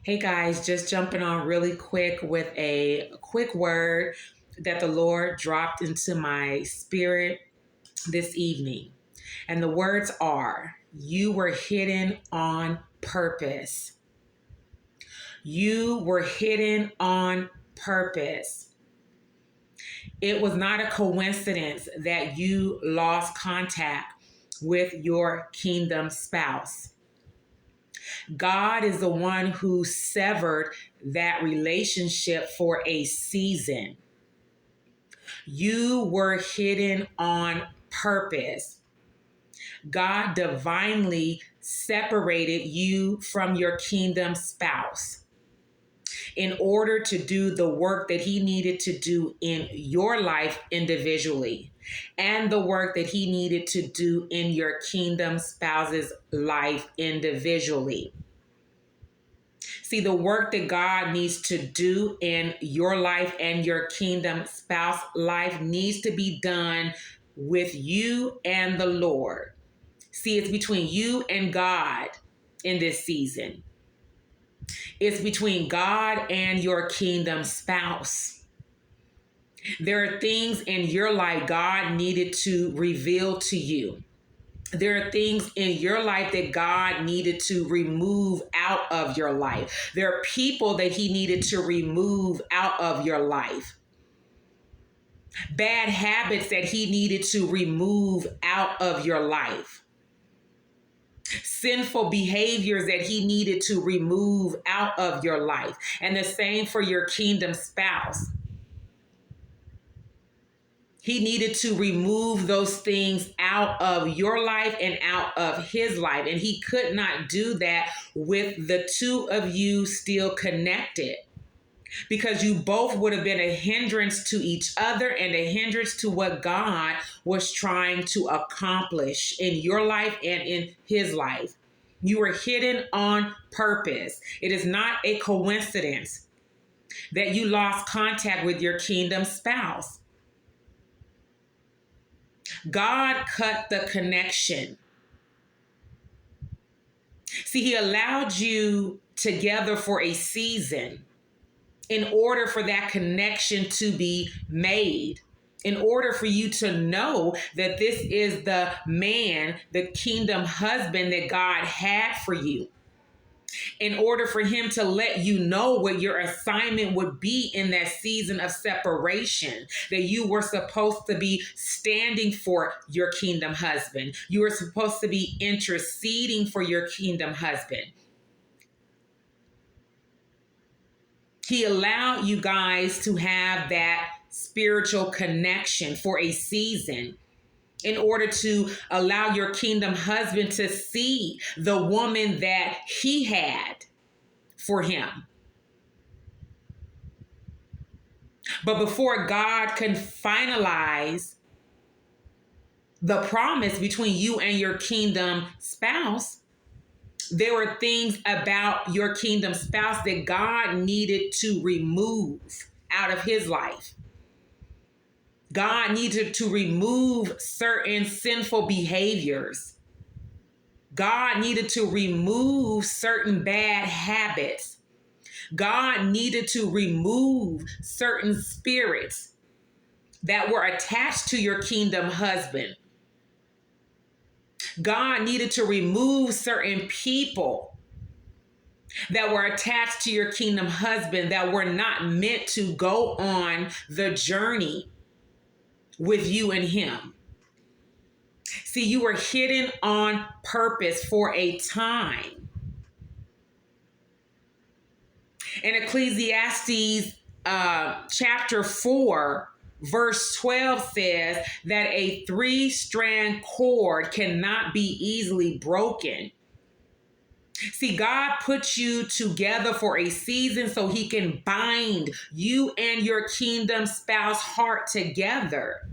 Hey guys, just jumping on really quick with a quick word that the Lord dropped into my spirit this evening. And the words are, you were hidden on purpose. You were hidden on purpose. It was not a coincidence that you lost contact with your kingdom spouse. God is the one who severed that relationship for a season. You were hidden on purpose. God divinely separated you from your kingdom spouse in order to do the work that he needed to do in your life individually and the work that he needed to do in your kingdom spouse's life individually. See, the work that God needs to do in your life and your kingdom spouse life needs to be done with you and the Lord. See, it's between you and God in this season. It's between God and your kingdom spouse. There are things in your life God needed to reveal to you. There are things in your life that God needed to remove out of your life. There are people that he needed to remove out of your life. Bad habits that he needed to remove out of your life. Sinful behaviors that he needed to remove out of your life. And the same for your kingdom spouse. He needed to remove those things out of your life and out of his life. And he could not do that with the two of you still connected, because you both would have been a hindrance to each other and a hindrance to what God was trying to accomplish in your life and in his life. You were hidden on purpose. It is not a coincidence that you lost contact with your kingdom spouse. God cut the connection. See, he allowed you together for a season in order for that connection to be made, in order for you to know that this is the man, the kingdom husband that God had for you. In order for him to let you know what your assignment would be in that season of separation, that you were supposed to be standing for your kingdom husband. You were supposed to be interceding for your kingdom husband. He allowed you guys to have that spiritual connection for a season in order to allow your kingdom husband to see the woman that he had for him. But before God can finalize the promise between you and your kingdom spouse, there were things about your kingdom spouse that God needed to remove out of his life. God needed to remove certain sinful behaviors. God needed to remove certain bad habits. God needed to remove certain spirits that were attached to your kingdom husband. God needed to remove certain people that were attached to your kingdom husband that were not meant to go on the journey with you and him. See, you were hidden on purpose for a time. In Ecclesiastes chapter 4, verse 12 says that a 3-strand cord cannot be easily broken. See, God put you together for a season so he can bind you and your kingdom spouse heart together.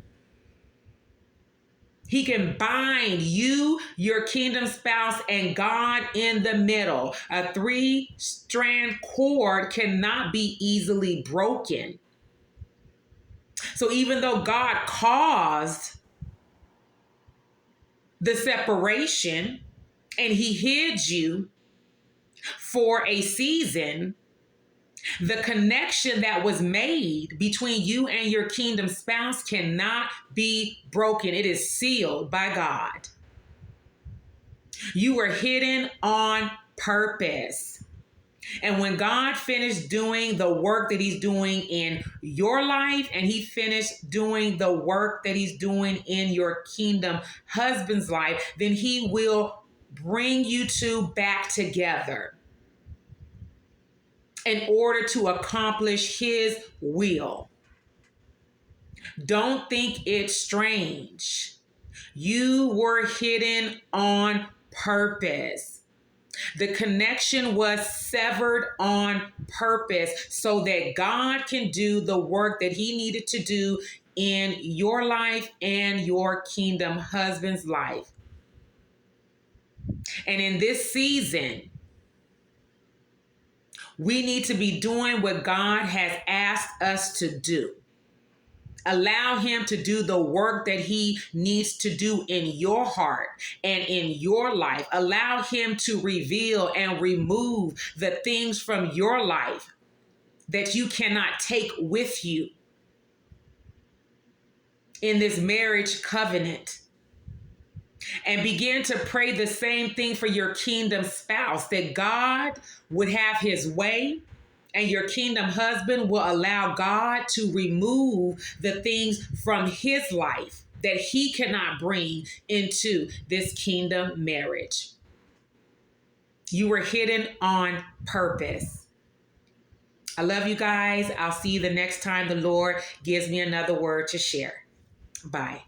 He can bind you, your kingdom spouse, and God in the middle. A 3-strand cord cannot be easily broken. So even though God caused the separation and he hid you for a season, the connection that was made between you and your kingdom spouse cannot be broken. It is sealed by God. You were hidden on purpose. And when God finished doing the work that he's doing in your life, and he finished doing the work that he's doing in your kingdom husband's life, then he will bring you two back together in order to accomplish his will. Don't think it's strange. You were hidden on purpose. The connection was severed on purpose so that God can do the work that he needed to do in your life and your kingdom husband's life. And in this season, we need to be doing what God has asked us to do. Allow him to do the work that he needs to do in your heart and in your life. Allow him to reveal and remove the things from your life that you cannot take with you in this marriage covenant. And begin to pray the same thing for your kingdom spouse, that God would have his way, and your kingdom husband will allow God to remove the things from his life that he cannot bring into this kingdom marriage. You were hidden on purpose. I love you guys. I'll see you the next time the Lord gives me another word to share. Bye.